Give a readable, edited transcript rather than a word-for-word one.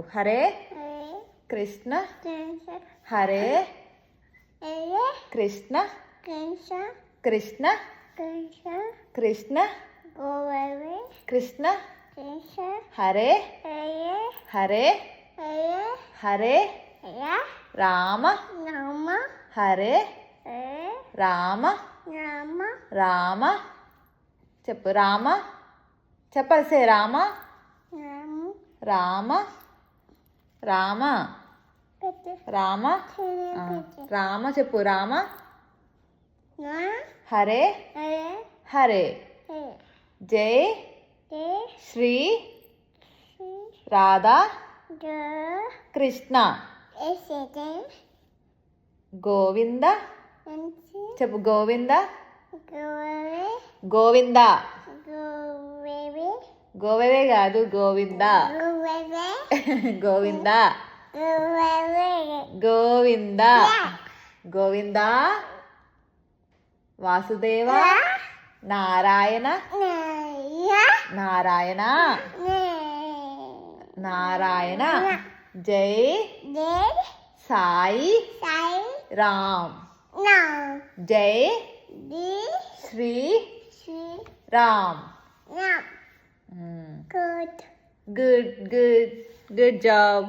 హరే కృష్ణ హరే కృష్ణ కృష్ణ కృష్ణ కృష్ణ హరే హరే హరే రామ హరే రామ రామ చెప్పు రామ చెప్పాల్సే రామ రామ రామ రామ రామ చెప్పు రామ హరే హరే జై శ్రీ రాధా కృష్ణ గోవింద చెప్పు గోవింద గోవింద గోవే కాదు గోవింద గోవింద గోవింద గోవింద వాసుదేవ నారాయణ నారాయణ నారాయణ జై సాయి రామ్ జై Shri Ram good good good job